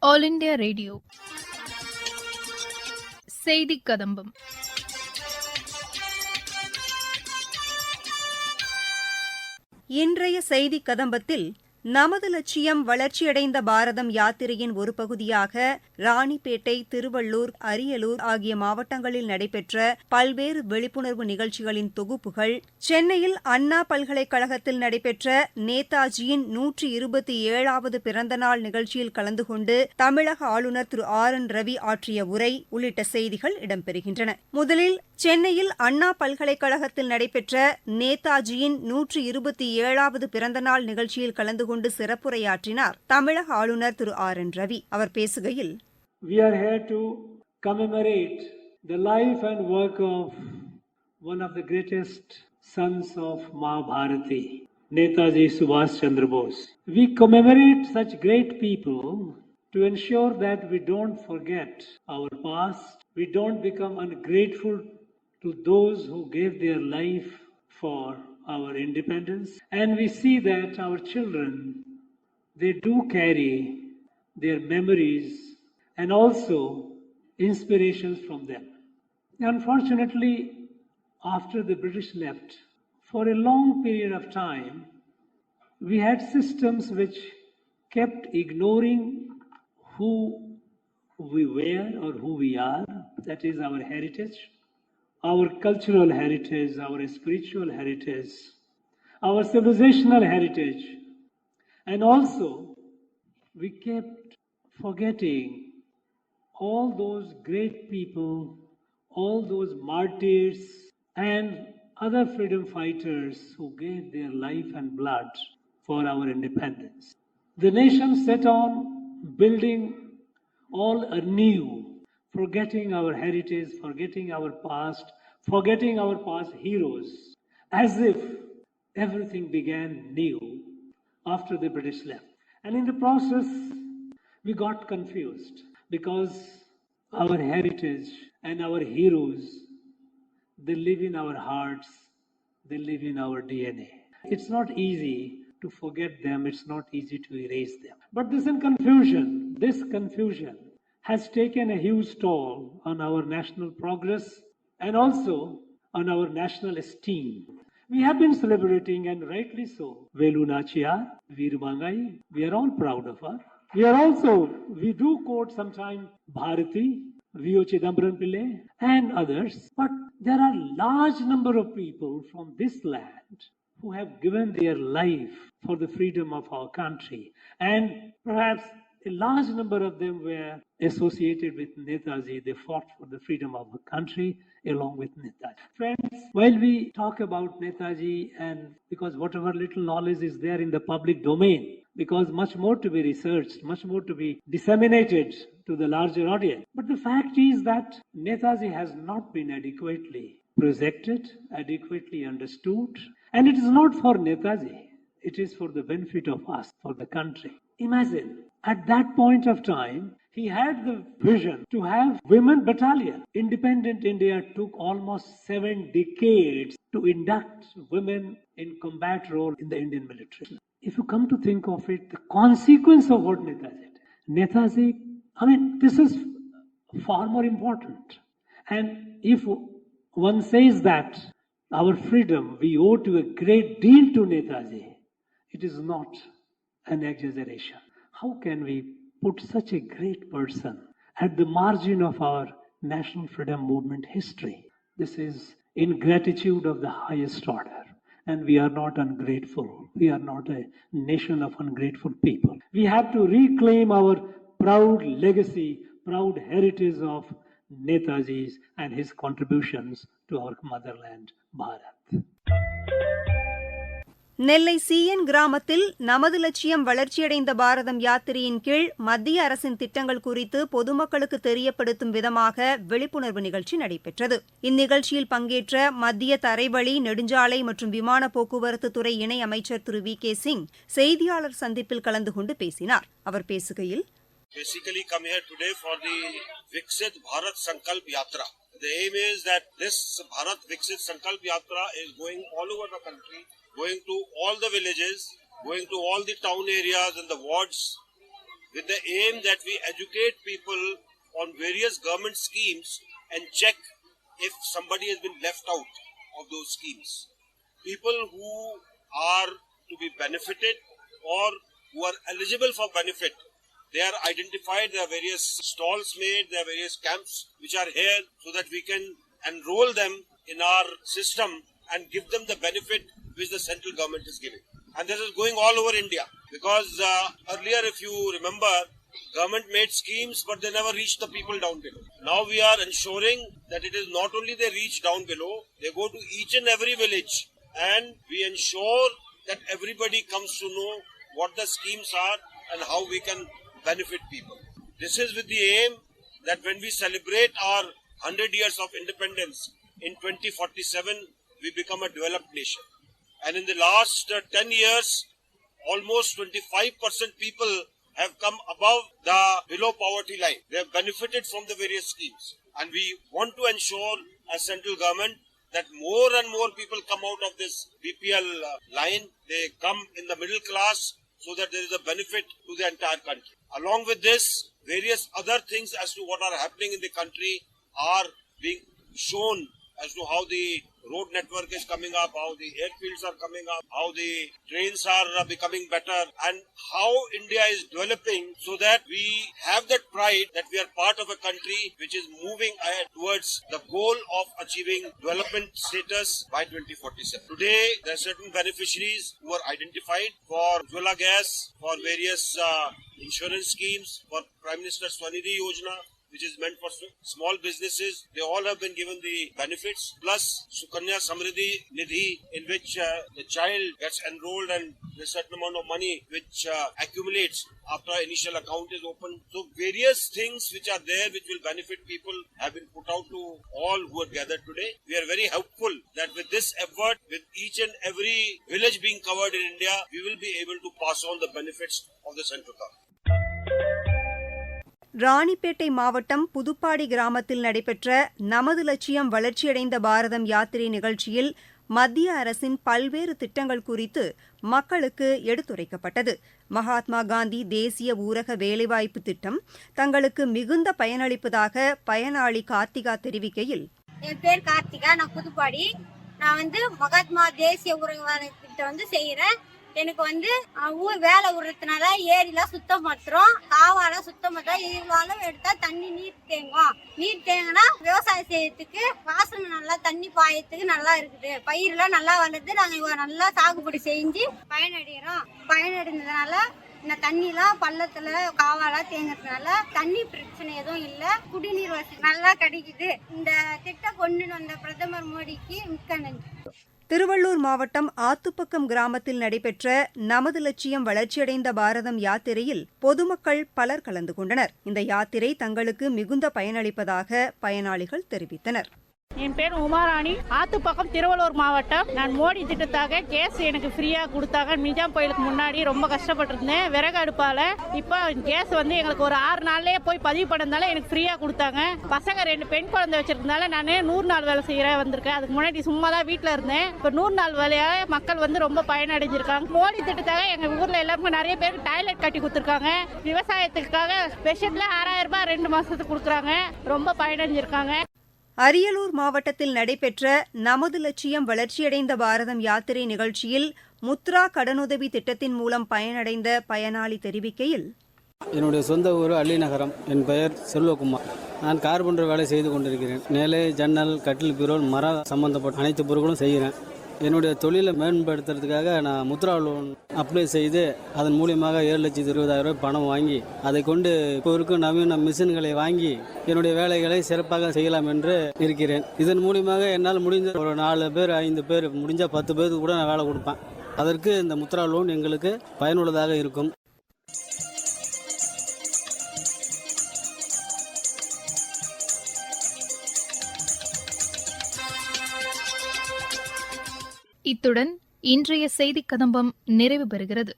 All India radio செய்திக்கதம்பம். இன்றைய செய்தி கதம்பத்தில் நமது லட்சியம் வளர்ச்சியடைந்த பாரதம் யாத்திரையின் ஒரு பகுதியாக ராணிப்பேட்டை, திருவள்ளூர், அரியலூர் ஆகிய மாவட்டங்களில் நடைபெற்ற பல்வேறு விழிப்புணர்வு நிகழ்ச்சிகளின் தொகுப்புகள், சென்னையில் அண்ணா பல்கலைக்கழகத்தில் நடைபெற்ற நேதாஜியின் 127வது பிறந்தநாள் நிகழ்ச்சியில் கலந்து கொண்டு தமிழக ஆளுநர் திரு RN ரவி ஆற்றிய உரை உள்ளிட்ட செய்திகள் இடம்பெறுகின்றன. முதலில் சென்னையில் அண்ணா பல்கலைக்கழகத்தில் நடைபெற்ற நேதாஜியின் 127வது பிறந்தநாள் நிகழ்ச்சியில் கலந்து கொண்டு சிறப்புரையாற்றினார் தமிழக ஆளுநர் திரு RN ரவி. அவர் பேசுகையில், We are here to commemorate the life and work of one of the greatest sons of Mahabharati, Netaji Subhash Chandra Bose. We commemorate such great people to ensure that we don't forget our past, we don't become ungrateful to those who gave their life for our independence, and we see that our children, they do carry their memories and also inspirations from them. Unfortunately, after the British left, for a long period of time, we had systems which kept ignoring who we were or who we are, that is our heritage, our cultural heritage, our spiritual heritage, our civilizational heritage, and also we kept forgetting all those great people, all those martyrs and other freedom fighters who gave their life and blood for our independence. The nation set on building all anew, forgetting our heritage, forgetting our past, forgetting our past heroes, as if everything began new after the British left. And in the process, we got confused because our heritage and our heroes, they live in our hearts, they live in our DNA. It's not easy to forget them, it's not easy to erase them. But this confusion has taken a huge toll on our national progress and also on our national esteem. We have been celebrating, and rightly so, Velu Nachiyar, Veer Mangai. We are all proud of her. We do quote sometimes Bharati, V.O. Chidambaram Pillai and others. But there are large number of people from this land who have given their life for the freedom of our country. And perhaps a large number of them were associated with Netaji. They fought for the freedom of the country along with Netaji. Friends, while we talk about Netaji, and because whatever little knowledge is there in the public domain, because much more to be researched, much more to be disseminated to the larger audience. But the fact is that Netaji has not been adequately projected, adequately understood, and it is not for Netaji. It is for the benefit of us, for the country. Imagine, at that point of time, he had the vision to have women battalion. Independent India took almost 7 decades to induct women in combat role in the Indian military. If you come to think of it, the consequence of what Netaji, this is far more important. And if one says that our freedom we owe to a great deal to Netaji, it is not an exaggeration. How can we put such a great person at the margin of our national freedom movement history? This is ingratitude of the highest order. And we are not ungrateful. We are not a nation of ungrateful people. We have to reclaim our proud legacy, proud heritage of Netaji's and his contributions to our motherland, Bharat. Nellai CN கிராமத்தில் நமது லட்சியம் வளர்ச்சியடைந்த பாரதம் யாத்திரையின் கீழ் மத்திய அரசின் திட்டங்கள் குறித்து பொதுமக்களுக்கு தெரியப்படுத்தும் விதமாக விழிப்புணர்வு நிகழ்ச்சி நடைபெற்றது. இந்நிகழ்ச்சியில் பங்கேற்ற மத்திய தரைவழி, நெடுஞ்சாலை மற்றும் விமான போக்குவரத்து துறை இணை அமைச்சர் திரு VK சிங் செய்தியாளர் சந்திப்பில் கலந்து கொண்டு பேசினார். அவர் பேசுகையில், Basically come here today for the Viksit Bharat Sankalp Yatra. The aim is that this Bharat Viksit Sankalp Yatra is going all over the country, going to all the villages, going to all the town areas and the wards, with the aim that we educate people on various government schemes and check if somebody has been left out of those schemes. People who are to be benefited or who are eligible for benefit, they are identified, there are various stalls made, there are various camps which are here so that we can enroll them in our system and give them the benefit which the central government is giving. And this is going all over India because earlier, if you remember, government made schemes but they never reached the people down below. Now we are ensuring that it is not only they reach down below, they go to each and every village and we ensure that everybody comes to know what the schemes are and how we can benefit people. This is with the aim that when we celebrate our 100 years of independence in 2047, we become a developed nation. And in the last 10 years, almost 25% people have come above the below poverty line. They have benefited from the various schemes. And we want to ensure as central government that more and more people come out of this BPL line. They come in the middle class so that there is a benefit to the entire country. Along with this, various other things as to what are happening in the country are being shown as to how the road network is coming up, how the airfields are coming up, how the trains are becoming better, and how India is developing so that we have that pride that we are part of a country which is moving ahead towards the goal of achieving development status by 2047. Today, there are certain beneficiaries who are identified for Ujjwala Gas, for various insurance schemes, for Prime Minister Swanidhi Yojana, which is meant for small businesses. They all have been given the benefits, plus Sukanya Samriddhi Nidhi, in which the child gets enrolled and a certain amount of money which accumulates after initial account is opened. So various things which are there which will benefit people have been put out to all who are gathered today. We are very hopeful that with this effort, with each and every village being covered in India, we will be able to pass on the benefits of the central government. Ranipet மாவட்டம் புதுப்பாடி கிராமத்தில் நடைபெற்ற நமது லட்சியம் வளர்ச்சியடைந்த பாரதம் யாத்திரை நிகழ்ச்சியில் மத்திய அரசின் பல்வேறு திட்டங்கள் குறித்து மக்களுக்கு எடுத்துரைக்கப்பட்டது. மகாத்மா காந்தி தேசிய ஊரக வேலைவாய்ப்பு திட்டம் தங்களுக்கு மிகுந்த பயனளிப்பதாக பயனாளி கார்த்திகா தெரிவிக்கையில், என் பேர் கார்த்திகா, நான் புதுப்பாடி. நான் மகாத்மா தேசிய ஊரக வேலை திட்டம் செய்யறேன். எனக்கு ஊர் வேலை விடுறதுனால ஏரிலாம் சுத்தம் பத்துறோம், காவாலாம் சுத்தம் பத்தா, இவ்வளோ எடுத்தா தண்ணி நீர் தேங்கும். நீர் தேங்கினா விவசாயம் செய்யறதுக்கு வாசனை நல்லா தண்ணி பாயத்துக்கு நல்லா இருக்குது. பயிரெல்லாம் நல்லா வளருது. நாங்கள் நல்லா சாகுபடி செஞ்சு பயனடைகிறோம். பயனடைந்ததுனால இந்த தண்ணிலாம் பள்ளத்துல காவாலாம் தேங்கிறதுனால தண்ணி பிரச்சனை எதுவும் இல்லை. குடிநீர் வசதி நல்லா கிடைக்குது. இந்த திட்டம் கொண்டு வந்த பிரதமர் மோடிக்கு மிக்க நன்றி. திருவள்ளூர் மாவட்டம் ஆத்துப்பக்கம் கிராமத்தில் நடைபெற்ற நமது லட்சியம் வளர்ச்சியடைந்த பாரதம் யாத்திரையில் பொதுமக்கள் பலர் கலந்து கொண்டனர். இந்த யாத்திரை தங்களுக்கு மிகுந்த பயனளிப்பதாக பயனாளிகள் தெரிவித்தனர். என் பேர் உமாராணி, ஆத்துப்பக்கம் திருவள்ளூர் மாவட்டம். நான் மோடி திட்டத்தாக கேஸ் எனக்கு ஃப்ரீயா கொடுத்தாங்க. நிஜாம் புயலுக்கு முன்னாடி ரொம்ப கஷ்டப்பட்டிருந்தேன் விறகு அடுப்பால. இப்போ கேஸ் எங்களுக்கு ஒரு 6 நாள்லயே போய் பதிவு பண்ணதால எனக்கு ஃப்ரீயா கொடுத்தாங்க. பசங்க 2 பெண் குழந்தை வச்சிருக்கனால நான் 100 நாள் வேலை செய்யற வந்திருக்கேன். அதுக்கு முன்னாடி சும்மா தான் வீட்டில் இருந்தேன். இப்போ 100 நாள் வேலையாக மக்கள் ரொம்ப பயனடைஞ்சிருக்காங்க. மோடி திட்டத்தாக எங்க ஊர்ல எல்லாருக்கும் நிறைய பேருக்கு டாய்லெட் கட்டி கொடுத்துருக்காங்க. விவசாயத்துக்காக ஸ்பெஷல்ல 6000 ரூபாய் 2 மாசத்துக்கு கொடுக்குறாங்க. ரொம்ப பயனடைஞ்சிருக்காங்க. அரியலூர் மாவட்டத்தில் நடைபெற்ற நமது லட்சியம் வளர்ச்சியடைந்த பாரதம் யாத்திரை நிகழ்ச்சியில் முத்ரா கடனுதவி திட்டத்தின் மூலம் பயனடைந்த பயனாளி தெரிவிக்கையில், என்னுடைய சொந்த ஊர் அள்ளிநகரம். என் பெயர் செல்வகுமார். நான் கார்பெண்டர் வேலை செய்து கொண்டிருக்கிறேன். நிலை, ஜன்னல், கட்டில், பீரோல், மர சம்பந்தப்பட்ட அனைத்து பொருட்களும் செய்கிறேன். என்னுடைய தொழிலை மேம்படுத்துறதுக்காக நான் முத்ரா லோன் அப்ளை செய்து அதன் மூலியமாக 7,20,000 பணம் வாங்கி அதை கொண்டு இப்போ இருக்கும் நவீன மிஷின்களை வாங்கி என்னுடைய வேலைகளை சிறப்பாக செய்யலாம் என்று இருக்கிறேன். இதன் மூலியமாக என்னால் முடிஞ்ச ஒரு 4 பேர் 5 பேர் முடிஞ்ச 10 பேருக்கு கூட நான் வேலை கொடுப்பேன். அதற்கு இந்த முத்ரா லோன் எங்களுக்கு பயனுள்ளதாக இருக்கும். இத்துடன் இன்றைய செய்திக் கதம்பம் நிறைவு பெறுகிறது.